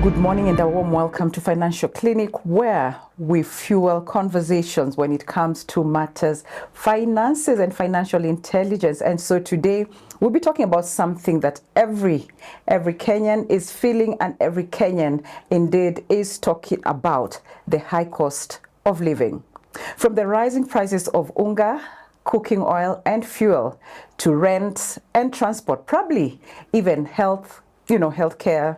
good morning and a warm welcome to Financial Clinic, where we fuel conversations when it comes to matters finances and financial intelligence. And so today we'll be talking about something that every Kenyan is feeling, and every Kenyan indeed is talking about: the high cost of living. From the rising prices of unga, cooking oil and fuel, to rent and transport, probably even healthcare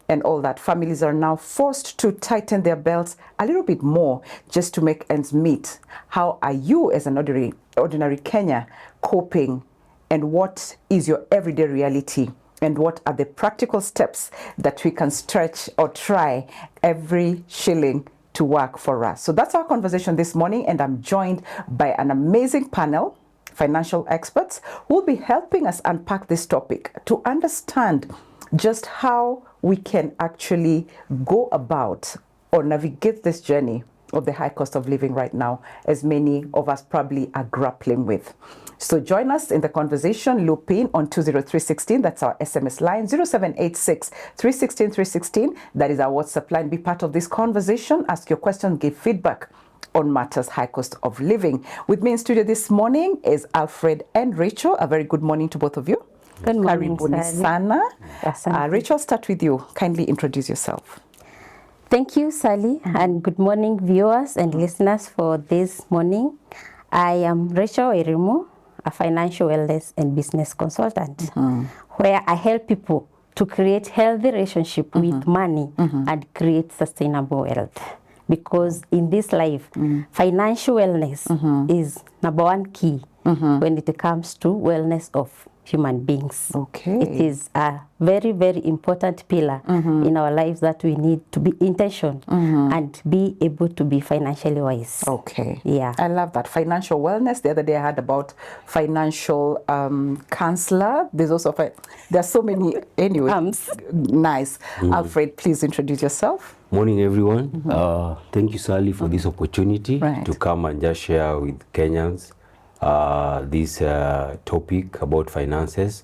and all that, families are now forced to tighten their belts a little bit more just to make ends meet. How are you as an ordinary Kenya coping, and what is your everyday reality, and what are the practical steps that we can stretch or try every shilling to work for us? So that's our conversation this morning, and I'm joined by an amazing panel, financial experts, who will be helping us unpack this topic to understand just how we can actually go about or navigate this journey of the high cost of living right now, as many of us probably are grappling with. So join us in the conversation. Loop in on 20316. That's our SMS line. 0786 316 316. That is our WhatsApp line. Be part of this conversation. Ask your question. Give feedback on matters high cost of living. With me in studio this morning is Alfred and Rachel. A very good morning to both of you. Good morning, Karibuni sana. Rachel, I'll start with you. Kindly introduce yourself. Thank you, Sally, and good morning, viewers and listeners for this morning. I am Rachel Erimu, a financial wellness and business consultant, where I help people to create healthy relationship with money and create sustainable wealth. Because in this life, financial wellness is number one key when it comes to wellness of human beings. Okay. It is a very, very important pillar in our lives that we need to be intentional and be able to be financially wise. Okay. Yeah. I love that. Financial wellness. The other day I heard about financial counselor. There's also, there are so many. Anyway, nice. Alfred, please introduce yourself. Morning, everyone. Thank you, Sally, for this opportunity to come and just share with Kenyans this topic about finances.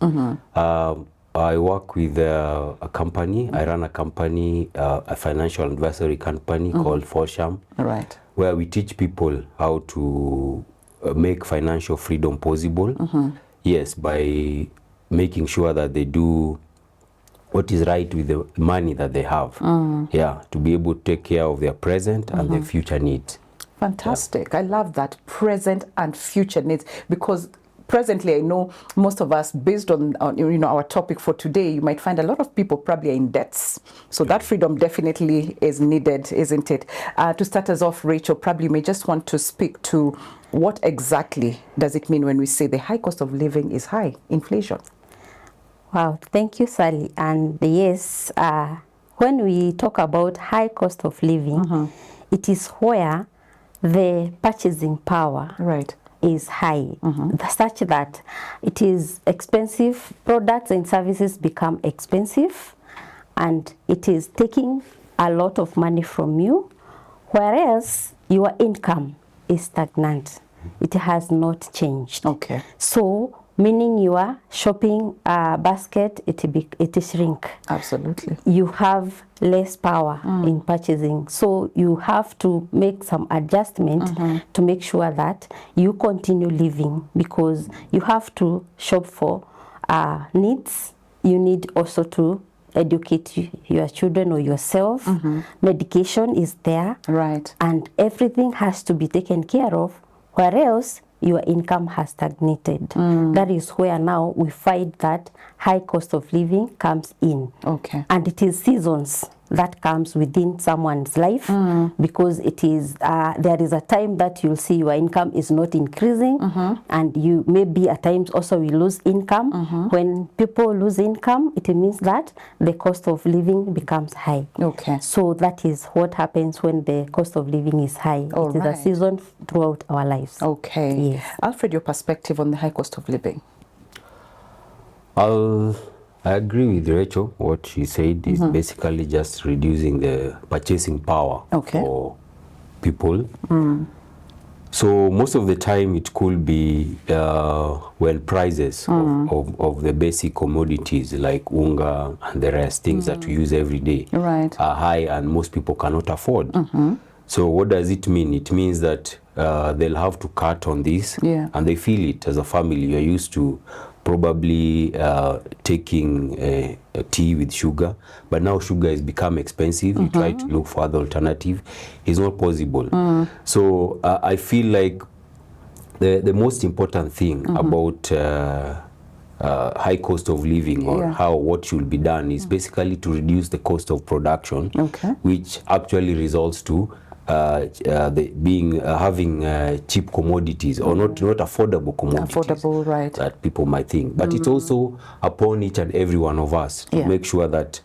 I work with a company. I run a company, a financial advisory company called Forsham, where we teach people how to make financial freedom possible. Yes, by making sure that they do what is right with the money that they have. Yeah, to be able to take care of their present and their future needs. Fantastic. I love that, present and future needs, because presently I know most of us, based on our topic for today, you might find a lot of people probably are in debts. So that freedom definitely is needed, isn't it? To start us off, Rachel, probably you may just want to speak to what exactly does it mean when we say the high cost of living is high, inflation? Wow, thank you, Sally. And yes, when we talk about high cost of living, it is where the purchasing power is high, such that it is expensive, products and services become expensive, and it is taking a lot of money from you, whereas your income is stagnant. It has not changed. Okay. So meaning your shopping basket, it shrink. Absolutely. You have less power in purchasing. So you have to make some adjustment to make sure that you continue living, because you have to shop for needs. You need also to educate your children or yourself. Medication is there. Right. And everything has to be taken care of, whereas your income has stagnated. That is where now we find that high cost of living comes in. Okay. And it is seasons that comes within someone's life, because it is there is a time that you'll see your income is not increasing, and you maybe at times also we lose income. When people lose income, it means that the cost of living becomes high. Okay. So that is what happens when the cost of living is high. It is a season throughout our lives. Okay. Yes. Alfred, your perspective on the high cost of living? I agree with Rachel. What she said is basically just reducing the purchasing power for people. So most of the time it could be when prices of the basic commodities like unga and the rest, things that we use every day, are high and most people cannot afford. So what does it mean? It means that they'll have to cut on this, and they feel it as a family. You're used to probably taking a tea with sugar, but now sugar has become expensive. You try to look for other alternative. It's not possible. So I feel like the most important thing about high cost of living, or what should be done, is basically to reduce the cost of production, which actually results to having cheap commodities, or not affordable commodities, that people might think. But it's also upon each and every one of us to make sure that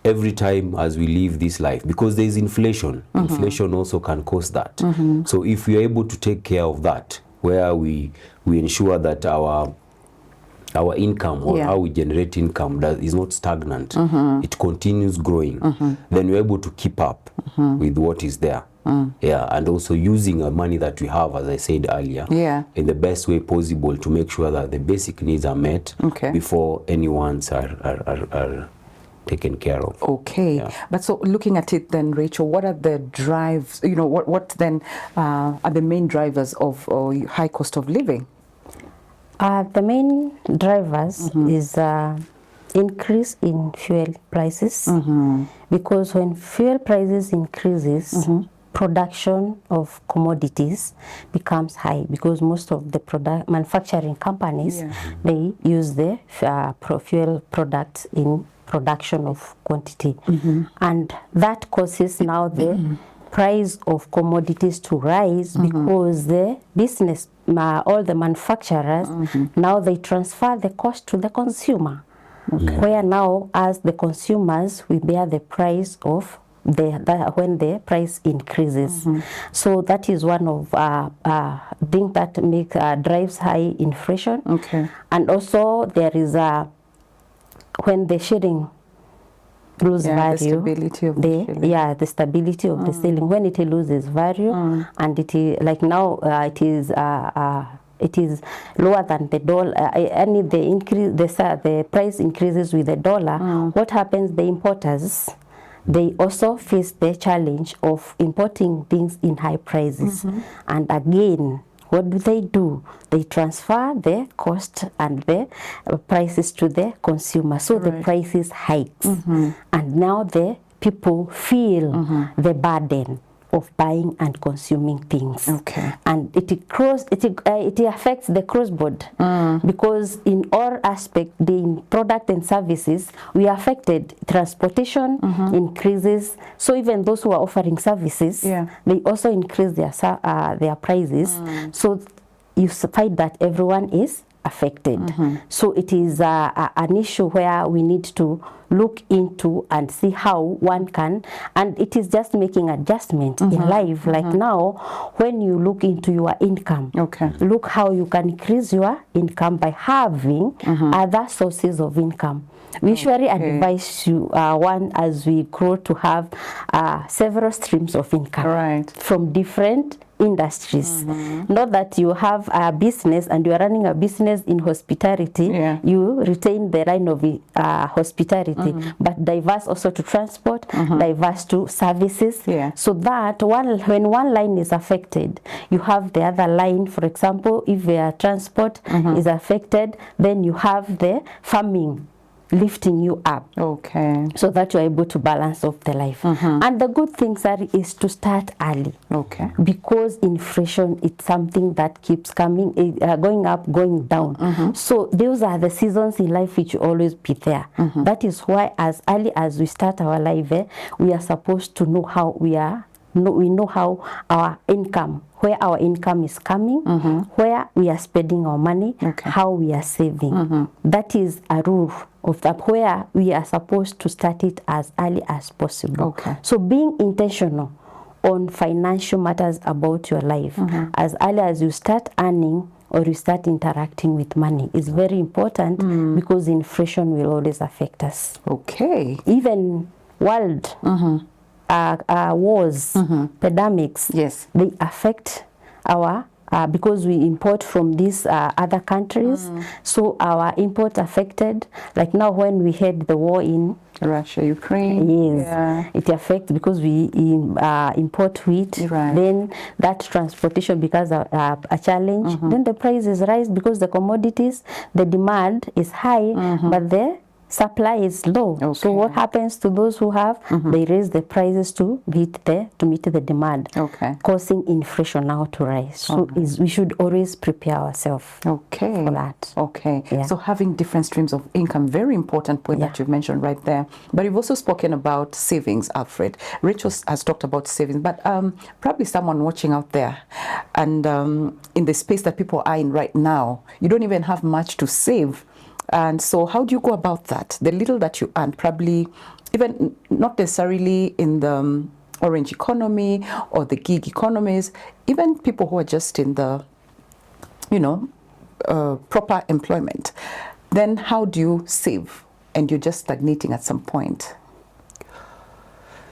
every time as we live this life, because there is inflation, inflation also can cause that. So if we are able to take care of that, where we ensure that our income, or how we generate income, is not stagnant, it continues growing, then we're able to keep up with what is there. And also using the money that we have, as I said earlier, in the best way possible, to make sure that the basic needs are met before anyone's are taken care of. But so looking at it then, Rachel, what are the drives, what then are the main drivers of high cost of living? The main drivers is increase in fuel prices, because when fuel prices increases, production of commodities becomes high, because most of the manufacturing companies, they use the fuel products in production of quantity, and that causes now the price of commodities to rise, because the business, all the manufacturers, now they transfer the cost to the consumer, where now as the consumers we bear the price of when the price increases. So that is one of things that drives high inflation. And also there is when the shilling lose value, the stability of the stability of the shilling, when it loses value, and it is like now it is lower than the dollar, the price increases with the dollar. What happens? The importers, they also face the challenge of importing things in high prices, and again, what do? They transfer the cost and the prices to the consumer, so the prices hikes, and now the people feel the burden of buying and consuming things, and it affects the cross-border, because in all aspects, the product and services, we are affected. Transportation increases, so even those who are offering services, they also increase their prices, so you find that everyone is affected. So it is an issue where we need to look into and see how one can, and it is just making adjustment in life. Like now, when you look into your income, look how you can increase your income by having other sources of income. We usually advise you, as we grow, to have several streams of income from different industries. Not that you have a business and you are running a business in hospitality, you retain the line of hospitality, but diverse also to transport, diverse to services, so that when one line is affected, you have the other line. For example, if the transport is affected, then you have the farming lifting you up, so that you are able to balance off the life. And the good thing, Sari, is to start early, because inflation, it's something that keeps coming, going up, going down. So those are the seasons in life which will always be there. That is why as early as we start our life, we are supposed to know how we know how our income, where our income is coming, where we are spending our money, how we are saving. That is a rule of that, where we are supposed to start it as early as possible. So being intentional on financial matters about your life, as early as you start earning or you start interacting with money, is very important, because inflation will always affect us. Even world wars, pandemics, they affect our because we import from these other countries, so our import affected. Like now when we had the war in Russia, Ukraine. Yes, yeah. It affects because we import wheat. Right. Then that transportation becomes a challenge. Then the prices rise because the commodities, the demand is high, but the supply is low. Okay. So what happens to those who have? They raise the prices to meet the demand, Okay. causing inflation now to rise. So we should always prepare ourselves for that. Okay. Yeah. So having different streams of income, very important point that you've mentioned right there. But you've also spoken about savings, Alfred. Rachel has talked about savings, but probably someone watching out there and in the space that people are in right now, you don't even have much to save. And so how do you go about that? The little that you earn, probably even not necessarily in the orange economy or the gig economies, even people who are just in the, proper employment, then how do you save? And you're just stagnating at some point.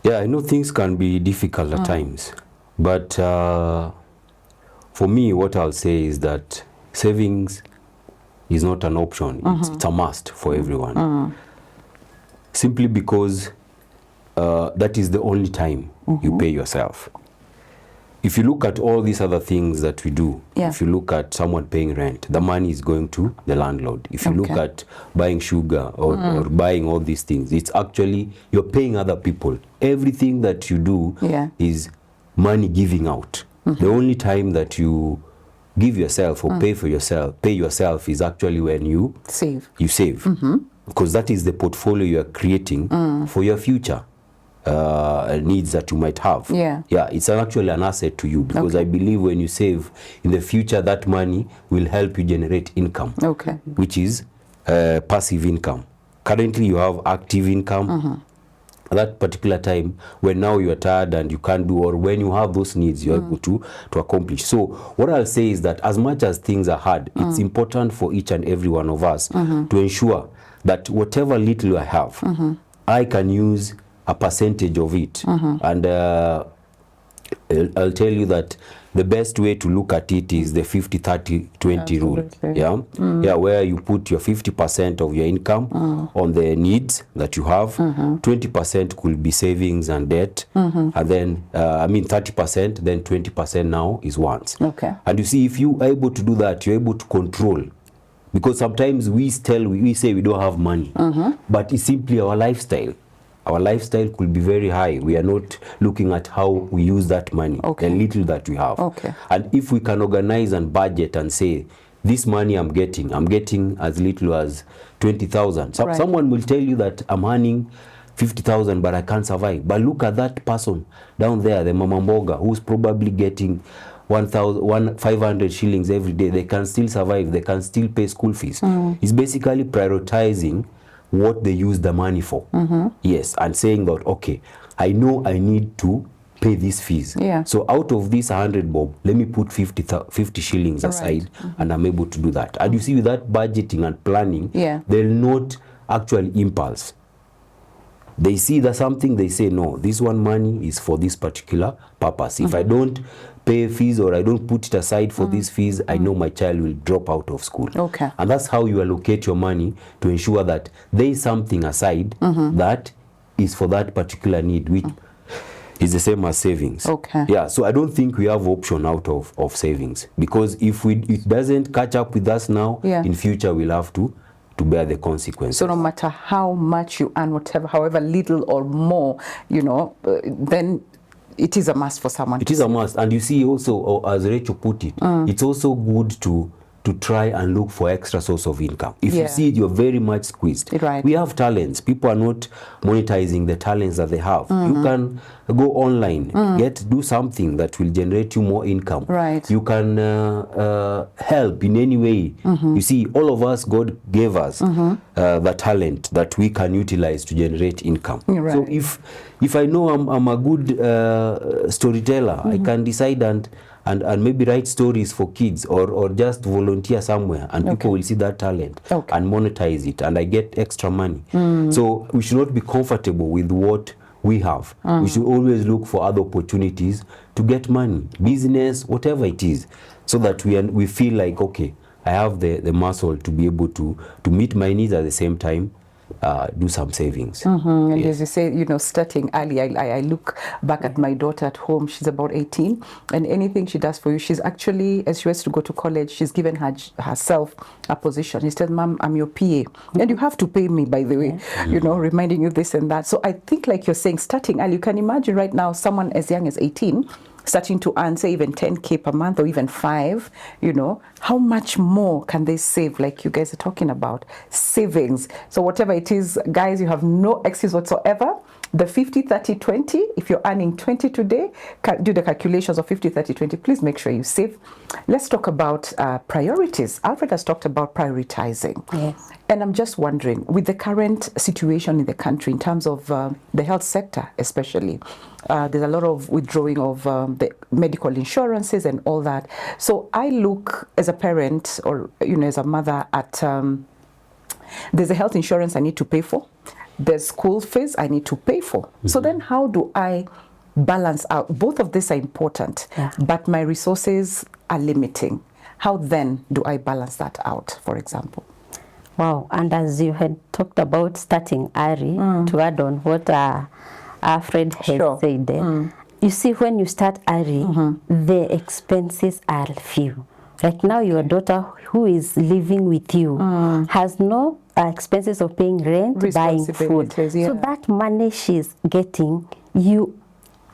Yeah, I know things can be difficult at times, but for me, what I'll say is that savings is not an option. It's a must for everyone. Simply because that is the only time you pay yourself. If you look at all these other things that we do, if you look at someone paying rent, the money is going to the landlord. If you look at buying sugar or buying all these things, it's actually, you're paying other people. Everything that you do is money giving out. The only time that you give yourself or pay yourself is actually when you save. Because that is the portfolio you are creating for your future needs that you might have. It's actually an asset to you, because I believe when you save in the future, that money will help you generate income, which is passive income. Currently you have active income. At that particular time, when now you are tired and you can't do, or when you have those needs, you're able to accomplish. So what I'll say is that as much as things are hard, it's important for each and every one of us to ensure that whatever little I have, I can use a percentage of it. And I'll tell you that the best way to look at it is the 50-30-20 rule. Where you put your 50% of your income on the needs that you have, 20% could be savings and debt, and then 30%, then 20% now is wants. And you see, if you are able to do that, you're able to control. Because sometimes we say we don't have money, but it's simply our lifestyle. Our lifestyle could be very high. We are not looking at how we use that money, the little that we have. And if we can organize and budget and say, this money I'm getting as little as 20,000. So someone will tell you that I'm earning 50,000, but I can't survive. But look at that person down there, the Mama Mboga, who's probably getting 1,500 shillings every day. They can still survive. They can still pay school fees. It's basically prioritizing what they use the money for. Yes, and saying that, okay, I know I need to pay these fees. So out of this 100 bob, let me put 50 shillings aside, and I'm able to do that. And you see, with that budgeting and planning, they'll not actually impulse. They see that something, they say, no, this one money is for this particular purpose. If I don't pay fees or I don't put it aside for these fees, I know my child will drop out of school. And that's how you allocate your money, to ensure that there is something aside that is for that particular need, which is the same as savings. So I don't think we have option out of savings, because if it doesn't catch up with us now, in future we'll have to bear the consequences. So no matter how much you earn, however little or more, then it is a must for someone. It is a must. And you see also, as Rachel put it, it's also good to try and look for extra source of income. If you see you're very much squeezed. We have talents. People are not monetizing the talents that they have. You can go online, do something that will generate you more income. You can help in any way. You see, all of us, God gave us the talent that we can utilize to generate income. So if I know I'm a good storyteller, I can decide and maybe write stories for kids, or just volunteer somewhere, and people will see that talent and monetize it, and I get extra money. So we should not be comfortable with what we have. We should always look for other opportunities to get money, business, whatever it is, so that we feel like, okay, I have the muscle to be able to meet my needs at the same time, do some savings. And as you say, you know, starting early, I look back at my daughter at home. She's about 18, and anything she does for you, she's actually, as she was to go to college, she's given herself a position. She said, Mom, I'm your PA, and you have to pay me, by the way, you know, reminding you this and that. So I think, like you're saying, starting early, you can imagine right now someone as young as 18 starting to earn, say, even 10K per month or even 5, you know, how much more can they save, like you guys are talking about, savings. So whatever it is, guys, you have no excuse whatsoever. The 50, 30, 20, if you're earning 20 today, do the calculations of 50, 30, 20, please make sure you save. Let's talk about priorities. Alfred has talked about prioritizing. Yes. And I'm just wondering, with the current situation in the country, in terms of the health sector especially, there's a lot of withdrawing of the medical insurances and all that. So I look as a parent or, you know, as a mother at, there's a health insurance I need to pay for. There's school fees I need to pay for. So then how do I balance out? Both of these are important, but my resources are limiting. How then do I balance that out, for example? Wow, and as you had talked about starting early, to add on what Alfred had said there, you see, when you start early, the expenses are few. Like now, your daughter who is living with you has no expenses of paying rent, buying food. So that money she's getting, you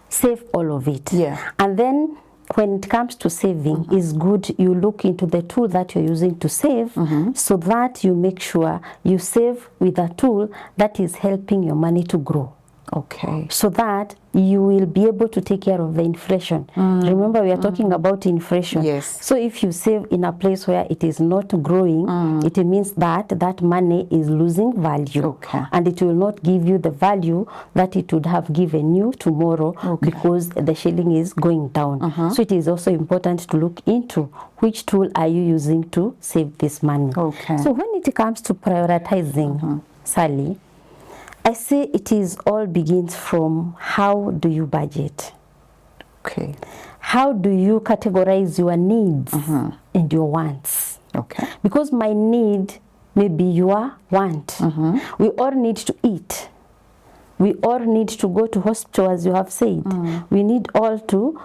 save all of it. And then when it comes to saving, it's good you look into the tool that you're using to save, so that you make sure you save with a tool that is helping your money to grow. Okay. So that you will be able to take care of the inflation. Remember, we are talking about inflation. Yes. So if you save in a place where it is not growing, it means that that money is losing value. Okay. And it will not give you the value that it would have given you tomorrow, because the shilling is going down. So it is also important to look into which tool are you using to save this money. Okay. So when it comes to prioritizing, Sally, I say it is all begins from how do you budget? Okay. How do you categorize your needs and your wants? Okay. Because my need may be your want. We all need to eat. We all need to go to hospital, as you have said. We need all to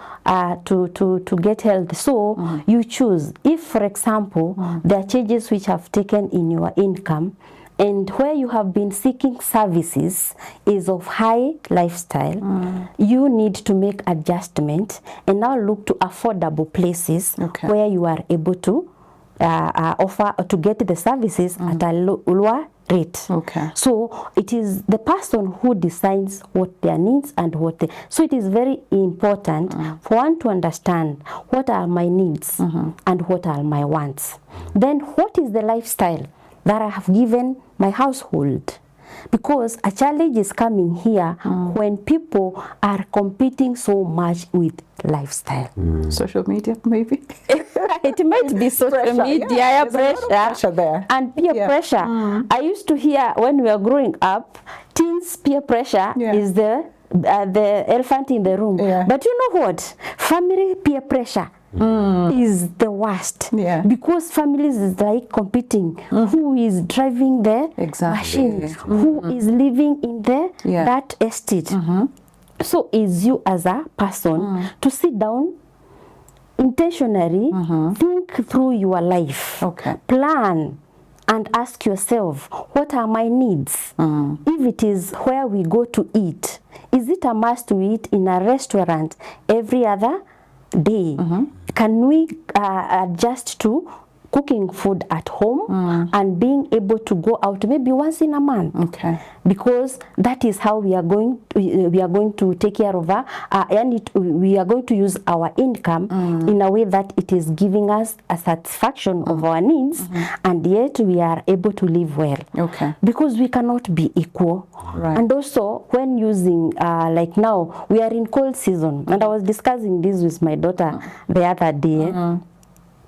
get health. So you choose. If, for example, there are changes which have taken in your income, and where you have been seeking services is of high lifestyle, you need to make adjustment and now look to affordable places where you are able to offer to get the services at a lower rate. So it is the person who decides what their needs and what they, so it is very important for one to understand what are my needs and what are my wants. Then what is the lifestyle that I have given my household? Because a challenge is coming here when people are competing so much with lifestyle. Social media, maybe? It might be social media, pressure there. and peer pressure. I used to hear when we were growing up, teens peer pressure is the elephant in the room. But you know what? Family peer pressure is the worst, because families is like competing. Who is driving the machine? Who is living in the that estate? So is you as a person to sit down intentionally, think through your life, plan and ask yourself, what are my needs? If it is where we go to eat, is it a must to eat in a restaurant every other day? Can we adjust to cooking food at home and being able to go out maybe once in a month? Because that is how we are going to take care of we are going to use our income in a way that it is giving us a satisfaction of our needs, and yet we are able to live well. Because we cannot be equal. And also when using like now we are in cold season, and I was discussing this with my daughter the other day.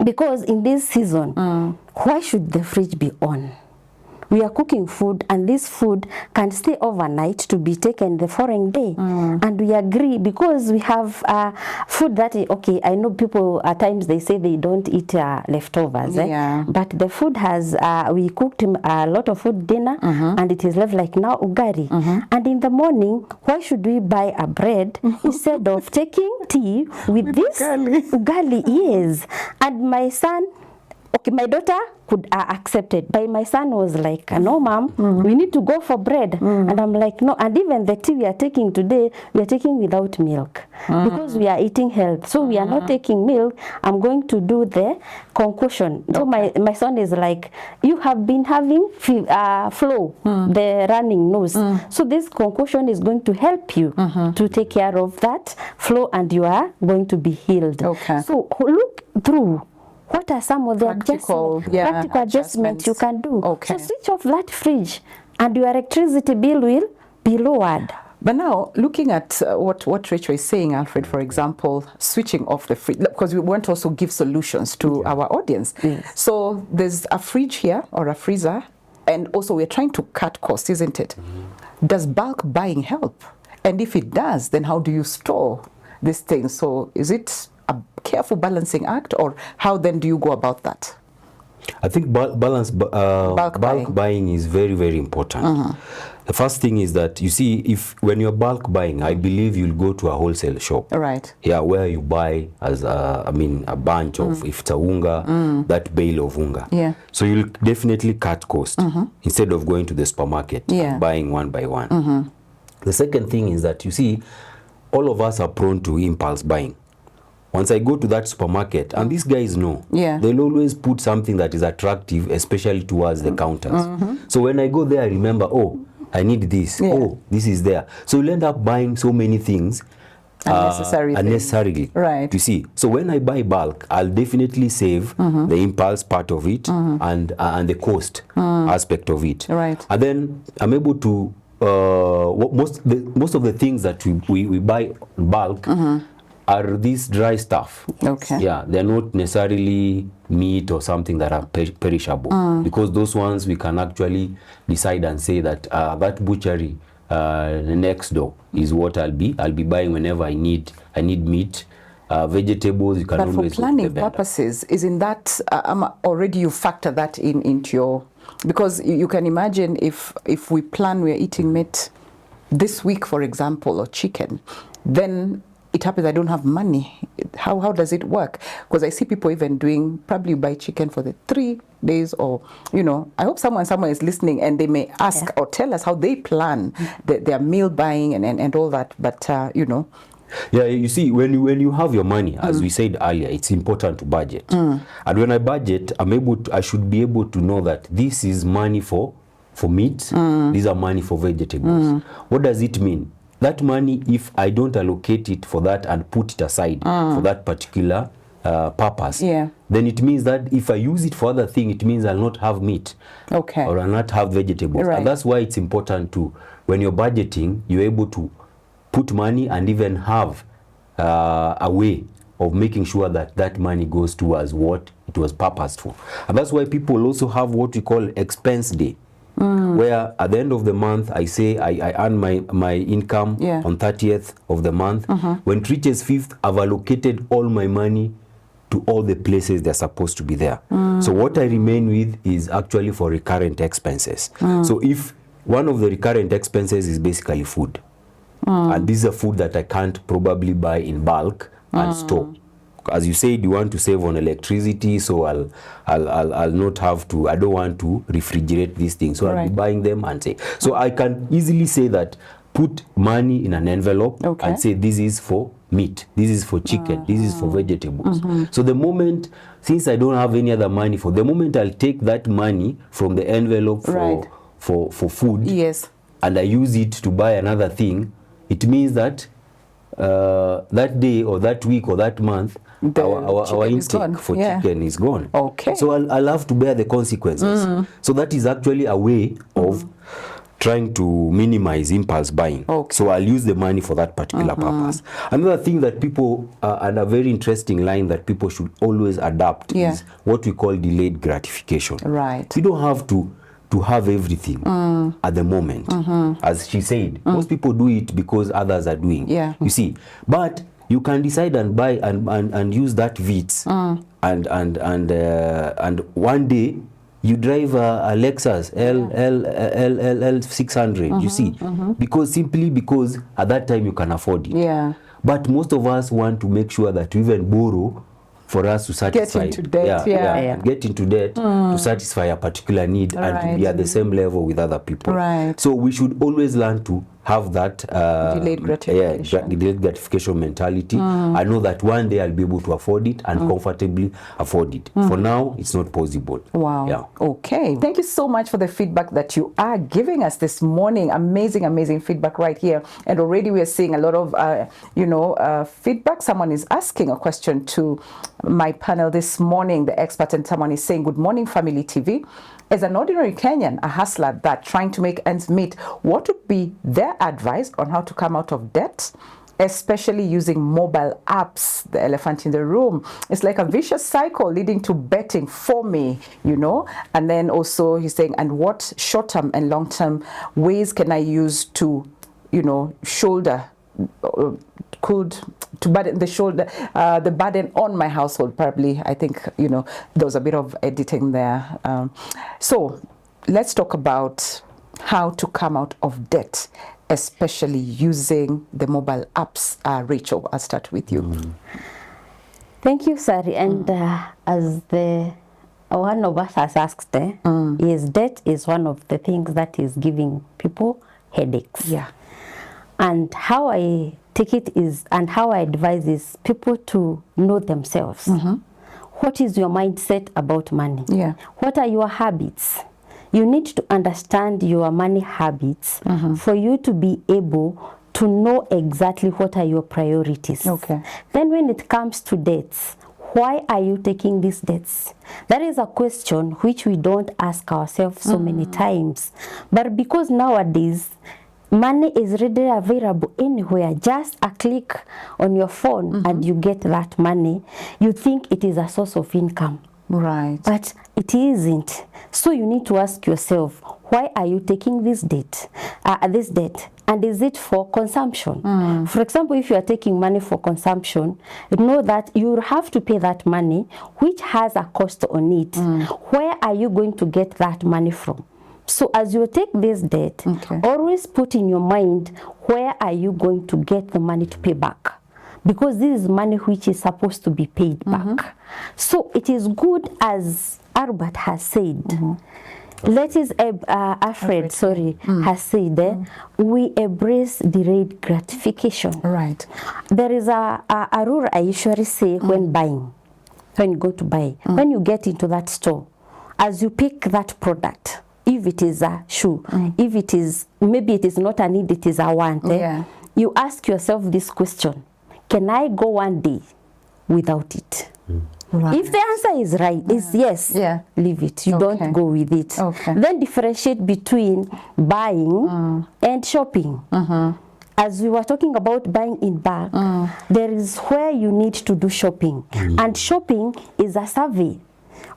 Because in this season, why should the fridge be on? we are cooking food, and this food can stay overnight to be taken the following day. And we agree, because we have food that, okay, I know people at times they say they don't eat leftovers, but the food has, we cooked a lot of food dinner, and it is left like now ugali. And in the morning, why should we buy a bread instead of taking tea with this ugali? Yes. And my son, okay, my daughter could accept it, but my son was like, no, mom, we need to go for bread. And I'm like, no. And even the tea we are taking today, we are taking without milk, because we are eating health. So we are not taking milk. I'm going to do the concoction. So my son is like, you have been having flow, the running nose. So this concoction is going to help you to take care of that flow, and you are going to be healed. So look through. What are some of the practical adjustments you can do? So switch off that fridge, and your electricity bill will be lowered. But now, looking at what Rachel is saying, Alfred, for example, switching off the fridge, because we want to also give solutions to our audience. So there's a fridge here, or a freezer, and also we're trying to cut costs, isn't it? Does bulk buying help? And if it does, then how do you store these things? So is it a careful balancing act, or how then do you go about that? I think bulk buying is very, very important. The first thing is that, you see, when you're bulk buying, I believe you'll go to a wholesale shop. Yeah, where you buy as a bunch of, if it's a unga, that bale of unga. So you'll definitely cut cost instead of going to the supermarket and buying one by one. The second thing is that, you see, all of us are prone to impulse buying. Once I go to that supermarket, and these guys know, they'll always put something that is attractive, especially towards the counters. So when I go there, I remember, oh, I need this. Oh, this is there. So you'll end up buying so many things unnecessarily. You see, so when I buy bulk, I'll definitely save the impulse part of it and the cost aspect of it. And then I'm able to most of the things that we buy bulk are these dry stuff. Yeah, they're not necessarily meat or something that are perishable, because those ones we can actually decide and say that that butchery next door is what I'll be buying whenever I need meat. Vegetables, you can always. But for planning purposes, isn't that already you factor that into your, because you can imagine if we plan we're eating meat this week, for example, or chicken, then it happens I don't have money. How does it work? Because I see people even doing, probably buy chicken for the 3 days, or, you know, I hope someone is listening and they may ask or tell us how they plan their meal buying and all that. But, you know. Yeah, you see, when you have your money, as we said earlier, it's important to budget. And when I budget, I should be able to know that this is money for meat, these are money for vegetables. What does it mean? That money, if I don't allocate it for that and put it aside for that particular purpose, then it means that if I use it for other thing, it means I'll not have meat, or I'll not have vegetables. And that's why it's important to, when you're budgeting, you're able to put money and even have a way of making sure that that money goes towards what it was purposed for. And that's why people also have what we call expense day. Where at the end of the month, I say I earn my income on 30th of the month. When it reaches 5th, I've allocated all my money to all the places they're supposed to be there. So what I remain with is actually for recurrent expenses. So if one of the recurrent expenses is basically food, and this is a food that I can't probably buy in bulk and store. As you said, you want to save on electricity, so I'll not have to, I don't want to refrigerate these things, so I'll be buying them and say. So I can easily say that, put money in an envelope and say this is for meat, this is for chicken, this is for vegetables. So the moment, since I don't have any other money the moment I'll take that money from the envelope for food, and I use it to buy another thing, it means that that day or that week or that month, our intake for chicken is gone. So I'll have to bear the consequences. So that is actually a way of trying to minimize impulse buying. So I'll use the money for that particular purpose. Another thing that people, and a very interesting line that people should always adapt is what we call delayed gratification. You don't have to to have everything at the moment. As she said, most people do it because others are doing. Yeah. You see, but you can decide and buy and use that VITS, and one day you drive a Lexus L 600. You see, because at that time you can afford it. Yeah. But most of us want to make sure that we even borrow for us to satisfy. Get into debt, and get into debt to satisfy a particular need and to be at the same level with other people. Right. So we should always learn to have that delayed gratification. delayed gratification mentality. I know that one day I'll be able to afford it and comfortably afford it. For now, it's not possible. Wow. Yeah. Okay. Thank you so much for the feedback that you are giving us this morning. Amazing, amazing feedback right here. And already we are seeing a lot of, feedback. Someone is asking a question to my panel this morning, the expert, and someone is saying, good morning, Family TV. As an ordinary Kenyan, a hustler that trying to make ends meet, what would be their advice on how to come out of debt, especially using mobile apps? The elephant in the room. It's like a vicious cycle leading to betting for me, And then also he's saying, and what short-term and long-term ways can I use to, shoulder to burden the burden on my household? Probably, I think, there was a bit of editing there. So let's talk about how to come out of debt, especially using the mobile apps. Rachel, I'll start with you. Thank you, Sari. And as one of us has asked, yes, debt is one of the things that is giving people headaches. Yeah. And how I take it is, and how I advise is people to know themselves. What is your mindset about money? Yeah. What are your habits? You need to understand your money habits for you to be able to know exactly what are your priorities. Okay. Then when it comes to debts, why are you taking these debts? That is a question which we don't ask ourselves so many times. But because nowadays, money is readily available anywhere, just a click on your phone and you get that money. You think it is a source of income. Right. But it isn't. So you need to ask yourself, why are you taking this debt? And is it for consumption? For example, if you are taking money for consumption, know that you have to pay that money, which has a cost on it. Where are you going to get that money from? So as you take this debt, always put in your mind, where are you going to get the money to pay back? Because this is money which is supposed to be paid back. So it is good, as Albert has said, Alfred has said, we embrace delayed gratification. Right. There is a rule I usually say when buying, when you go to buy, when you get into that store, as you pick that product, if it is a shoe, if it is, maybe it is not a need, it is a want, you ask yourself this question, can I go one day without it? Right. If the answer is right, is yes, leave it. You don't go with it. Then differentiate between buying and shopping. As we were talking about buying in bulk, there is where you need to do shopping. And shopping is a survey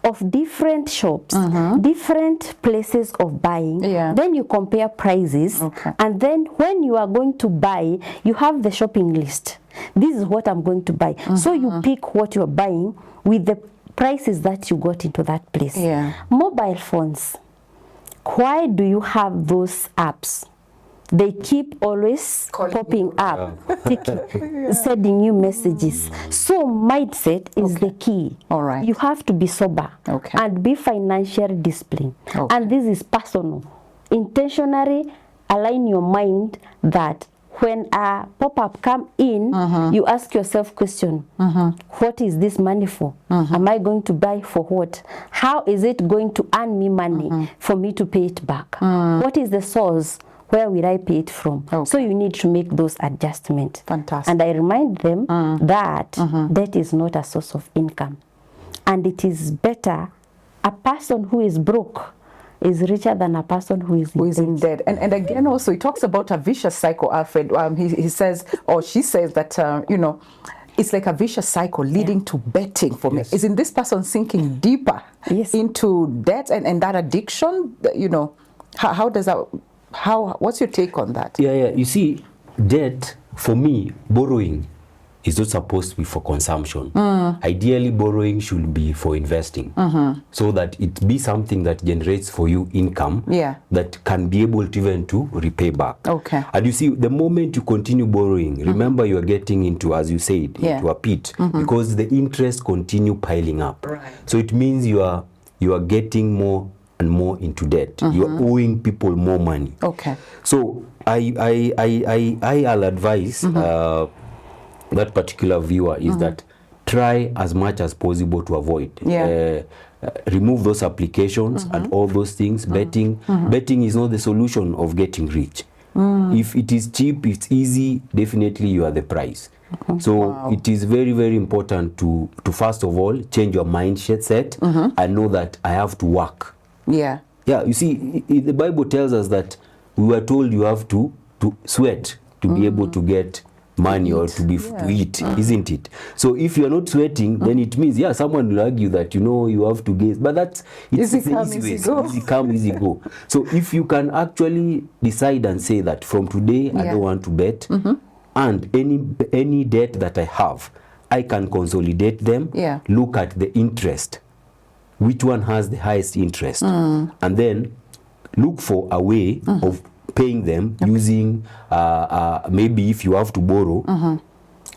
of different shops, different places of buying. Then you compare prices. And then when you are going to buy, you have the shopping list. This is what I'm going to buy. So you pick what you're buying with the prices that you got into that place. Mobile phones, why do you have those apps? They keep always popping up, sending you messages. So mindset is the key. All right. You have to be sober and be financially disciplined. And this is personal. Intentionally align your mind that when a pop-up come in, you ask yourself question, what is this money for? Am I going to buy for what? How is it going to earn me money for me to pay it back? What is the source? Where will I pay it from? So you need to make those adjustments. Fantastic. And I remind them that that is not a source of income. And it is better, a person who is broke is richer than a person who is in debt. And again, also, he talks about a vicious cycle, Alfred. He says, or she says that, it's like a vicious cycle leading to betting for me. Yes. Isn't this person sinking deeper into debt and that addiction? You know, how does that, what's your take on that? Yeah. You see, debt, for me, borrowing is not supposed to be for consumption. Ideally, borrowing should be for investing, so that it be something that generates for you income that can be able to even to repay back. Okay. And you see, the moment you continue borrowing, remember you are getting into, as you said, into a pit, because the interest continue piling up. Right. So it means you are getting more and more into debt. You are owing people more money. Okay. So I'll advise that particular viewer is that try as much as possible to avoid. Remove those applications and all those things. Betting is not the solution of getting rich. If it is cheap, it's easy, definitely you are the price. So it is very, very important to first of all change your mindset and know that I have to work. Yeah, you see, the Bible tells us that we were told you have to sweat to be able to get money or to eat, isn't it? So if you're not sweating, then it means, someone will argue that, you have to get, but that's easy come, easy go. So if you can actually decide and say that from today, I don't want to bet, and any debt that I have, I can consolidate them, look at the interest, which one has the highest interest, and then look for a way of paying them using maybe if you have to borrow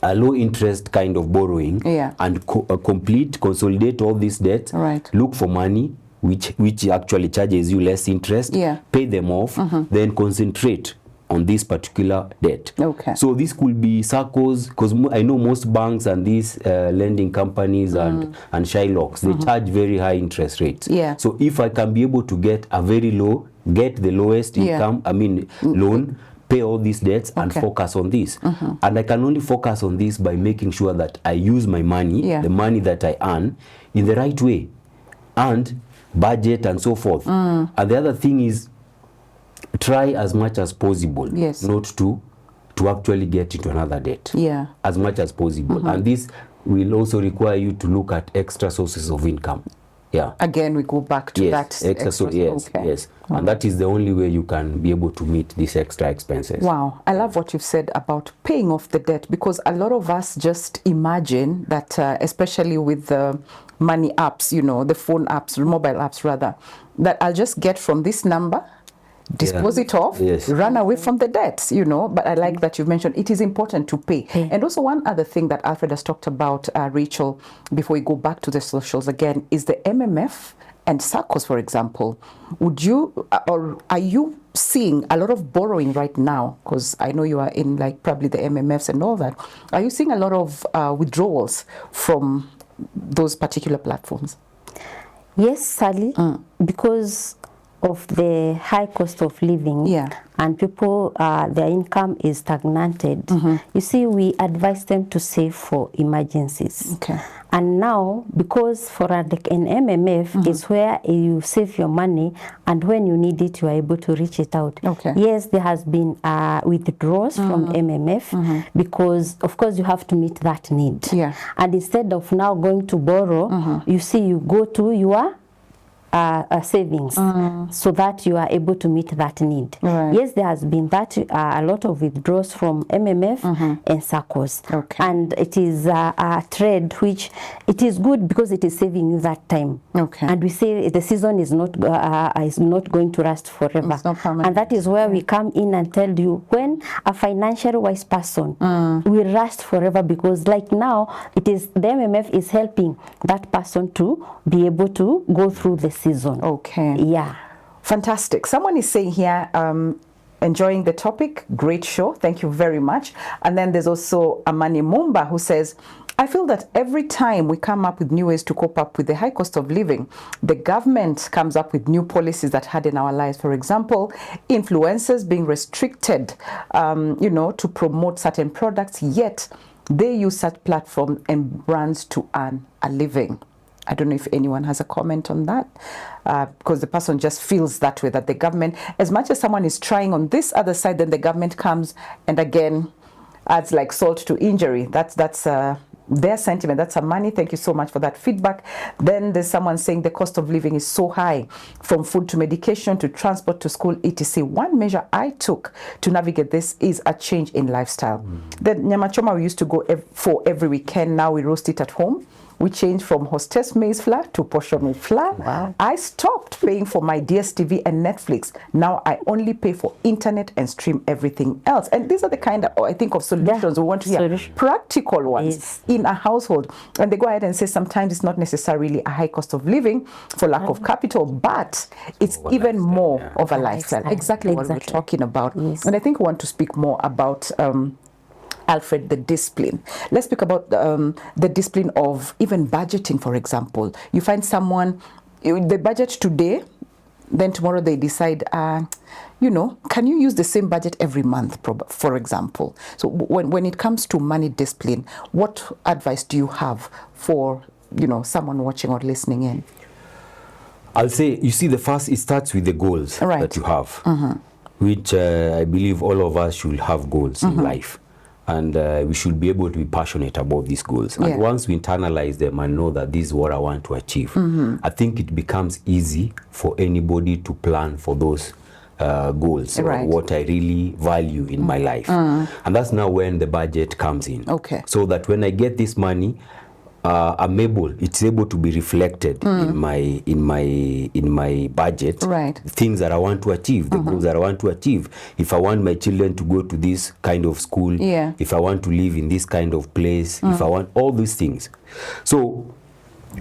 a low interest kind of borrowing and consolidate all these debts, look for money which actually charges you less interest, pay them off, then concentrate on this particular debt. So this could be SACCOs, because I know most banks and these lending companies and Shylocks, they charge very high interest rates. So if I can be able to get the lowest income, loan, pay all these debts and focus on this. And I can only focus on this by making sure that I use my money, the money that I earn, in the right way, and budget and so forth. And the other thing is, try as much as possible not to actually get into another debt. As much as possible. And this will also require you to look at extra sources of income. Again, we go back to that. Yes. And that is the only way you can be able to meet these extra expenses. Wow. I love what you've said about paying off the debt, because a lot of us just imagine that, especially with the money apps, the phone apps, mobile apps rather, that I'll just get from this number, dispose it off, run away from the debts, but I like that you've mentioned it is important to pay. And also one other thing that Alfred has talked about, Rachel, before we go back to the socials again, is the MMF and SACCOs, for example. Would you, or are you seeing a lot of borrowing right now? Because I know you are in probably the MMFs and all that. Are you seeing a lot of withdrawals from those particular platforms? Yes, Sally, because of the high cost of living and people, their income is stagnated. You see, we advise them to save for emergencies. And now, because for an MMF is where you save your money, and when you need it, you are able to reach it out. Yes, there has been withdrawals from MMF because, of course, you have to meet that need. And instead of now going to borrow, you see, you go to your savings so that you are able to meet that need. Yes, there has been that a lot of withdrawals from MMF and SACCOs. And it is a trade which it is good because it is saving you that time. And we say the season is not going to last forever. And that is where we come in and tell you, when a financially wise person will last forever, because like now it is the MMF is helping that person to be able to go through the season. Fantastic. Someone is saying here, enjoying the topic, great show, thank you very much. And then there's also Amani Mumba who says, I feel that every time we come up with new ways to cope up with the high cost of living, the government comes up with new policies that harden our lives. For example, influencers being restricted, to promote certain products, yet they use such platforms and brands to earn a living. I don't know if anyone has a comment on that, because the person just feels that way, that the government, as much as someone is trying on this other side, then the government comes and again adds like salt to injury. That's their sentiment. That's Amani. Thank you so much for that feedback. Then there's someone saying the cost of living is so high, from food to medication to transport to school, etc. One measure I took to navigate this is a change in lifestyle. The nyama choma we used to go for every weekend, now we roast it at home. We changed from hostess maize flour to portion maize flour. Wow. I stopped paying for my DSTV and Netflix. Now I only pay for internet and stream everything else. And these are the kind of, I think, of solutions we want to hear. Practical ones in a household. And they go ahead and say sometimes it's not necessarily a high cost of living for lack of capital, but it's even more of a lifestyle. Exactly what we're talking about. And I think we want to speak more about Alfred, the discipline. Let's speak about the discipline of even budgeting, for example. You find someone, they budget today, then tomorrow they decide, you know, can you use the same budget every month, for example? So when it comes to money discipline, what advice do you have for, you know, someone watching or listening in? I'll say, you see, it starts with the goals that you have, which I believe all of us should have goals in life. And we should be able to be passionate about these goals. And once we internalize them and know that this is what I want to achieve, I think it becomes easy for anybody to plan for those goals, or what I really value in my life. And that's now when the budget comes in. So that when I get this money, it's able to be reflected in my budget, things that I want to achieve, the goals that I want to achieve. If I want my children to go to this kind of school, if I want to live in this kind of place, if I want all these things. So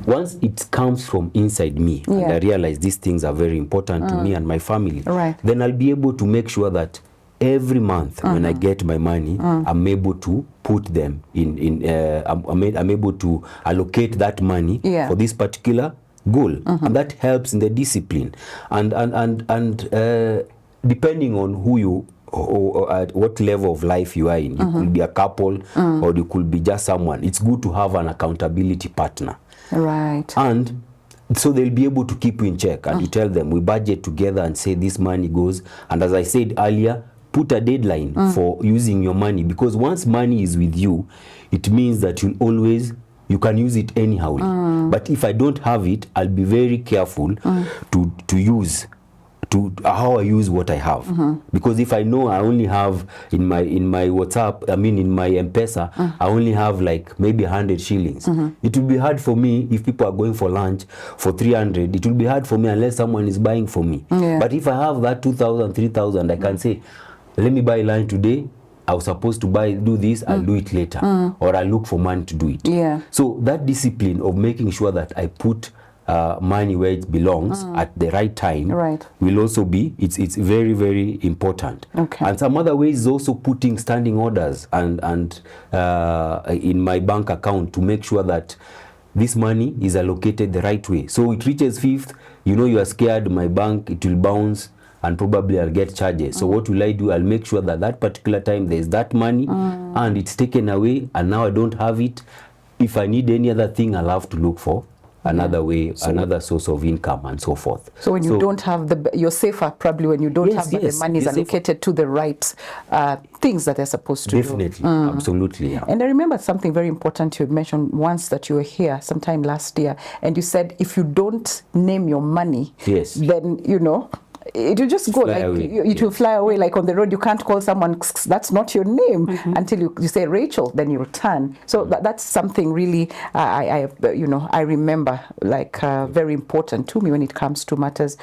once it comes from inside me, and I realize these things are very important to me and my family, then I'll be able to make sure that every month when I get my money, I'm able to put them I'm able to allocate that money for this particular goal, and that helps in the discipline. And depending on who you or at what level of life you are in, you could be a couple or you could be just someone. It's good to have an accountability partner, and so they'll be able to keep you in check, and you tell them we budget together and say this money goes. And as I said earlier, put a deadline for using your money, because once money is with you, it means that you can use it anyhow. But if I don't have it, I'll be very careful how I use what I have. Because if I know I only have in my WhatsApp, in my M-Pesa, I only have like maybe 100 shillings. It will be hard for me if people are going for lunch for 300. It will be hard for me unless someone is buying for me. But if I have that 2,000, 3,000, I can say, let me buy lunch today. I was supposed to do this, I'll do it later. Or I'll look for money to do it. So that discipline of making sure that I put money where it belongs at the right time will also be, it's very, very important. And some other ways is also putting standing orders and in my bank account to make sure that this money is allocated the right way. So it reaches 5th, you are scared, my bank, it will bounce, and probably I'll get charges. So what will I do? I'll make sure that particular time there's that money and it's taken away, and now I don't have it. If I need any other thing, I'll have to look for another way, another source of income, and so forth. So when you don't have you're safer probably when you don't have the money is allocated to the right things that they're supposed to do. Definitely, absolutely. And I remember something very important you mentioned once that you were here sometime last year, and you said if you don't name your money, then it will just go it will fly away. Like on the road, you can't call someone, that's not your name, until you say Rachel, then you return. So that's something really I remember like very important to me when it comes to matters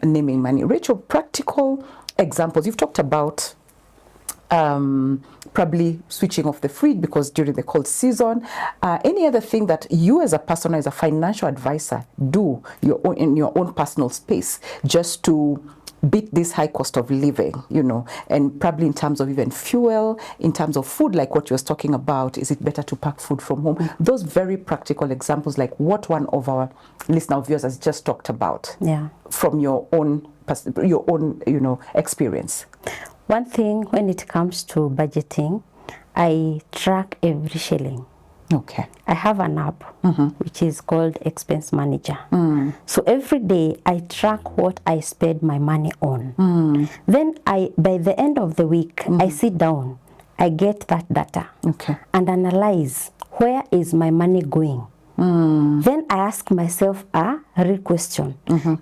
naming money. Rachel, practical examples. You've talked about probably switching off the fridge because during the cold season. Any other thing that you as a person, as a financial advisor, do in your own personal space just to beat this high cost of living, and probably in terms of even fuel, in terms of food, like what you was talking about, is it better to pack food from home? Those very practical examples, like what one of our listener viewers has just talked about from your own experience. One thing when it comes to budgeting, I track every shilling. I have an app which is called Expense Manager. So every day I track what I spend my money on. Then by the end of the week, I sit down, I get that data and analyze where is my money going? Then I ask myself a real question.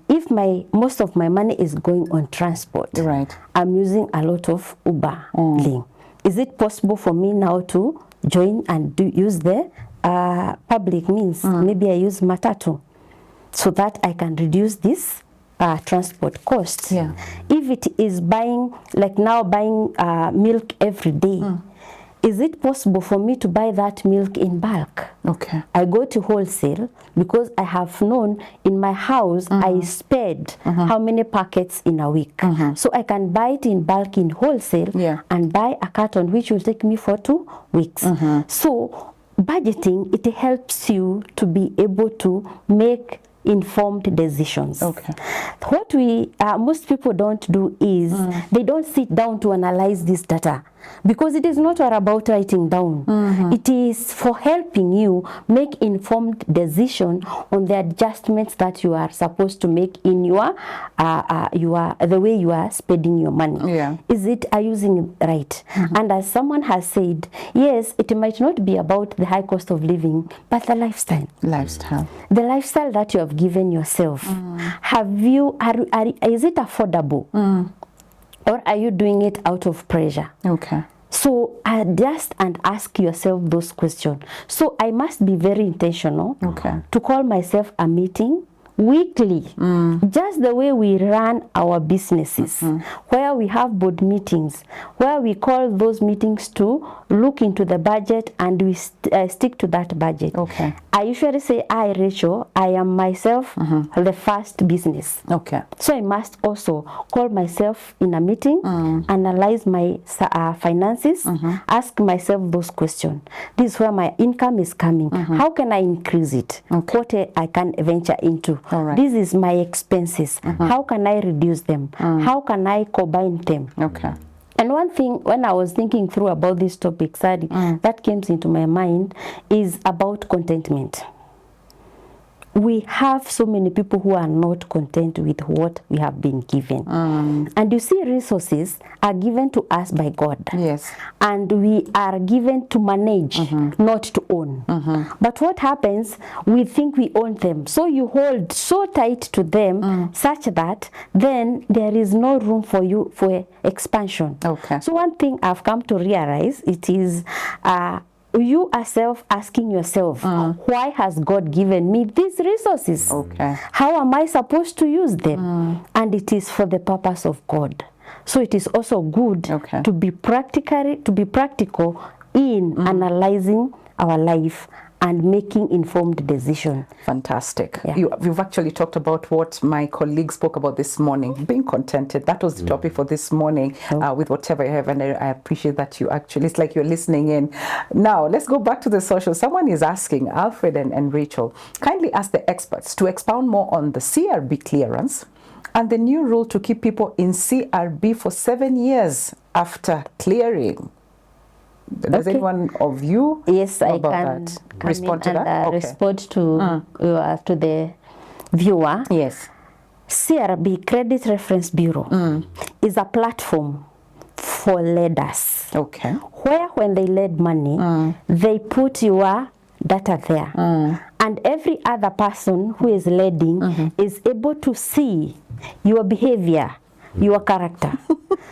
If most of my money is going on transport, right, I'm using a lot of Uber link. Is it possible for me now to join and use the public means? Maybe I use Matatu so that I can reduce this transport cost. Yeah. If it is buying, like now buying milk every day, is it possible for me to buy that milk in bulk? Okay. I go to wholesale because I have known in my house I spend how many packets in a week. So I can buy it in bulk in wholesale and buy a carton which will take me for 2 weeks. So budgeting, it helps you to be able to make informed decisions. Okay. What we most people don't do is they don't sit down to analyze this data, because it is not all about writing down. It is for helping you make informed decision on the adjustments that you are supposed to make in your the way you are spending your money. Yeah. Is it are using it right? And as someone has said, yes, it might not be about the high cost of living, but the lifestyle. The lifestyle that you have given yourself. Have you is it affordable? Or are you doing it out of pressure? Okay. So adjust and ask yourself those questions. So I must be very intentional to call myself a meeting weekly, just the way we run our businesses, where we have board meetings, where we call those meetings to look into the budget and we stick to that budget. Okay. I usually say, Rachel, I am myself the first business. Okay. So I must also call myself in a meeting, analyze my finances, ask myself those questions. This is where my income is coming. How can I increase it? What I can venture into? Right. This is my expenses. How can I reduce them? How can I combine them? Okay. And one thing, when I was thinking through about this topic, Sadi, that came into my mind is about contentment. We have so many people who are not content with what we have been given. And you see, resources are given to us by God. Yes. And we are given to manage, not to own. But what happens, we think we own them. So you hold so tight to them such that then there is no room for you for expansion. Okay. So one thing I've come to realize, it is you yourself asking yourself, why has God given me these resources? Okay. How am I supposed to use them? And it is for the purpose of God. So it is also good to be practical in analyzing our life and making informed decision. Fantastic. Yeah. You've actually talked about what my colleague spoke about this morning, being contented. That was the topic for this morning, with whatever you have, and I appreciate that you actually, it's like you're listening in. Now, let's go back to the social. Someone is asking, Alfred and Rachel, kindly ask the experts to expound more on the CRB clearance and the new rule to keep people in CRB for 7 years after clearing. Does anyone of you Yes, I can respond to that? Respond to the viewer. Yes. CRB, Credit Reference Bureau, is a platform for lenders. Okay. Where when they lend money, they put your data there. And every other person who is lending is able to see your behavior, your character.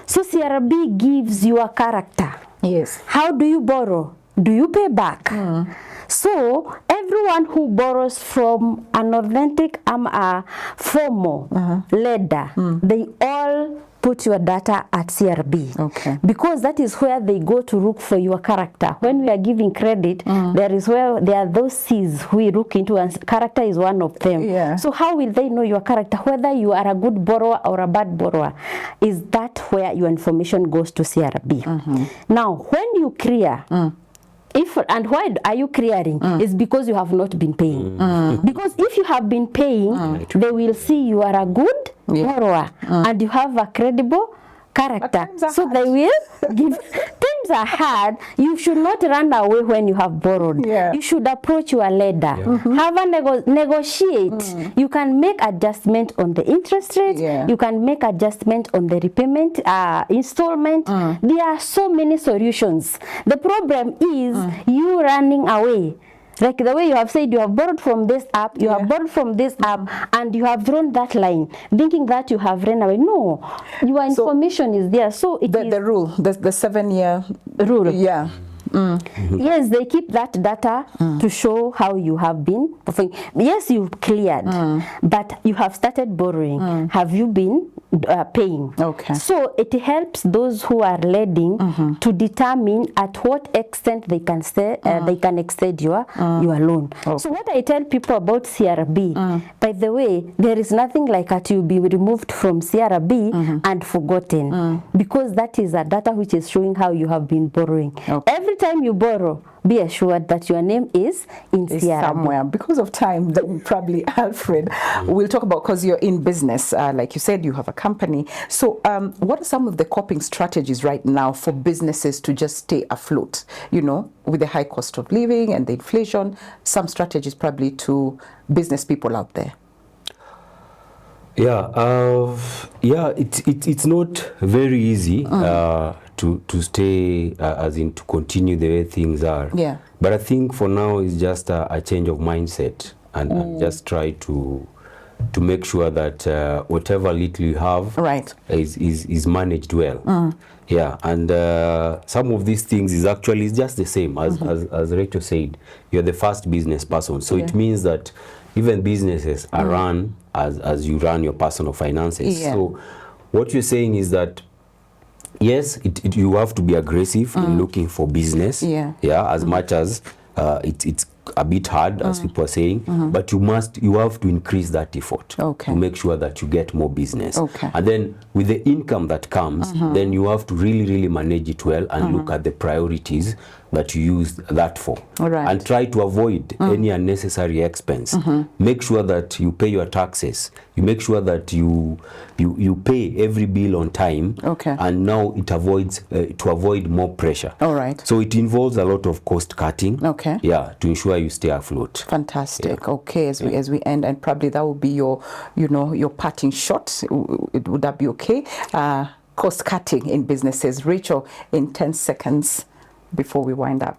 So CRB gives your character. Yes. How do you borrow? Do you pay back? So everyone who borrows from an authentic formal lender, they all put your data at CRB. Okay. Because that is where they go to look for your character. When we are giving credit, there are those C's we look into, and character is one of them. Yeah. So how will they know your character, whether you are a good borrower or a bad borrower? Is that where your information goes to CRB? Now, when you clear, and why are you clearing? Is because you have not been paying. Because if you have been paying, they will see you are a good borrower and you have a credible character. So they will give. Thank times are hard, you should not run away when you have borrowed. Yeah. You should approach your lender. Have a negotiate. You can make adjustment on the interest rate. You can make adjustment on the repayment installment. There are so many solutions. The problem is you running away. Like the way you have said, you have borrowed from this app, you have borrowed from this app, and you have drawn that line, thinking that you have run away. No, your information is there. So it is the rule, the 7-year rule. Yeah. Yes, they keep that data to show how you have been. Yes, you've cleared, but you have started borrowing. Have you been paying? Okay. So it helps those who are lending to determine at what extent they can extend your loan. Okay. So what I tell people about CRB, by the way, there is nothing like that you be removed from CRB and forgotten, because that is a data which is showing how you have been borrowing. Okay. Every time you borrow, be assured that your name is in CRB. Somewhere. Because of time, probably Alfred, we'll talk about, because you're in business, like you said, you have a company. So what are some of the coping strategies right now for businesses to just stay afloat, you know, with the high cost of living and the inflation? Some strategies probably to business people out there. It's not very easy to stay, as in to continue the way things are. Yeah. But I think for now it's just a change of mindset, and just try to make sure that whatever little you have is managed well. Yeah, and some of these things is actually just the same as Rachel said. You're the first business person, so it means that even businesses are run as you run your personal finances. So what you're saying is that yes, you have to be aggressive in looking for business. As much as it's a bit hard, as people are saying, but you have to increase that effort to make sure that you get more business. And then with the income that comes, then you have to really manage it well and look at the priorities that you use that for, and try to avoid any unnecessary expense. Make sure that you pay your taxes. You make sure that you pay every bill on time, and now it avoids to avoid more pressure. So it involves a lot of cost cutting, to ensure you stay afloat. Fantastic. Okay, as we end, and probably that will be your parting shot. Would that be okay? Cost cutting in businesses. Rachel, in 10 seconds before we wind up.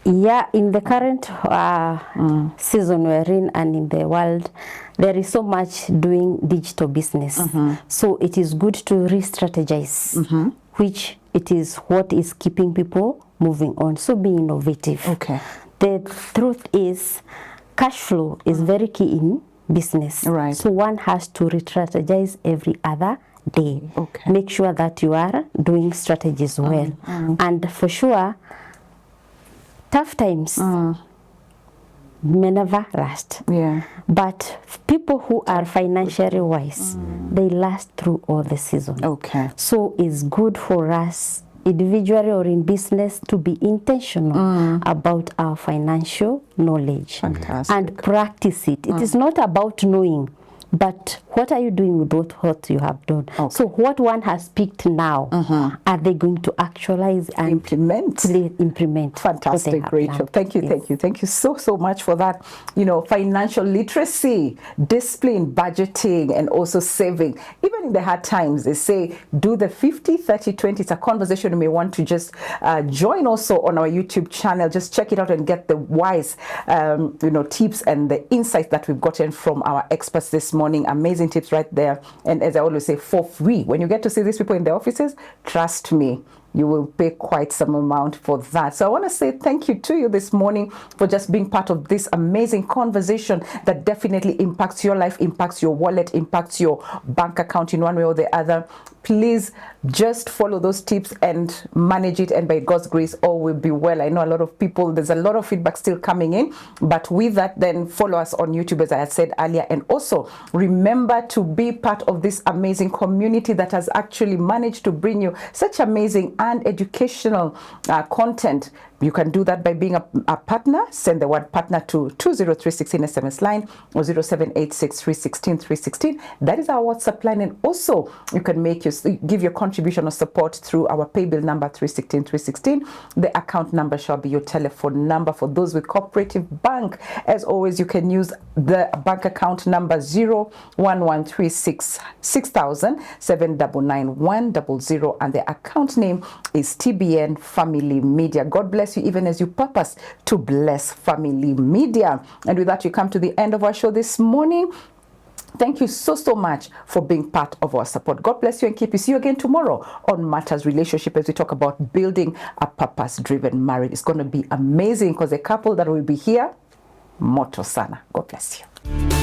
Yeah, in the current season we're in and in the world, there is so much doing digital business. So it is good to re-strategize, which it is what is keeping people moving on. So be innovative. The truth is, cash flow is very key in business. So one has to re-strategize every other day. Make sure that you are doing strategies well. And for sure, tough times may never last. But people who are financially wise, they last through all the season. So it's good for us, individually or in business, to be intentional about our financial knowledge and practice it. It is not about knowing, but what are you doing with what you have done? So what one has picked now, are they going to actualize and implement? Fantastic, Rachel. Thank you so much for that. You know, financial literacy, discipline, budgeting, and also saving. Even in the hard times, they say do the 50-30-20. It's a conversation you may want to just join also on our YouTube channel. Just check it out and get the wise tips and the insights that we've gotten from our experts this morning. Amazing tips right there. And as I always say, for free. When you get to see these people in the offices, trust me, you will pay quite some amount for that. So I want to say thank you to you this morning for just being part of this amazing conversation that definitely impacts your life, impacts your wallet, impacts your bank account in one way or the other. Please just follow those tips and manage it, and by God's grace, all will be well. I know a lot of people, there's a lot of feedback still coming in, but with that, then follow us on YouTube, as I had said earlier, and also remember to be part of this amazing community that has actually managed to bring you such amazing and educational content You can do that by being a partner. Send the word partner to 20316 SMS line or 0786 316 316. That is our WhatsApp line. And also, you can give your contribution or support through our pay bill number 316 316. The account number shall be your telephone number. For those with Cooperative Bank, as always, you can use the bank account number 01136 6000 799 100, and the account name is TBN Family Media. God bless you even as you purpose to bless Family Media. And with that, you come to the end of our show this morning. Thank you so much for being part of our support. God bless you and keep you. See you again tomorrow on Matters Relationship as we talk about building a purpose-driven marriage. It's going to be amazing because the couple that will be here, moto sana. God bless you.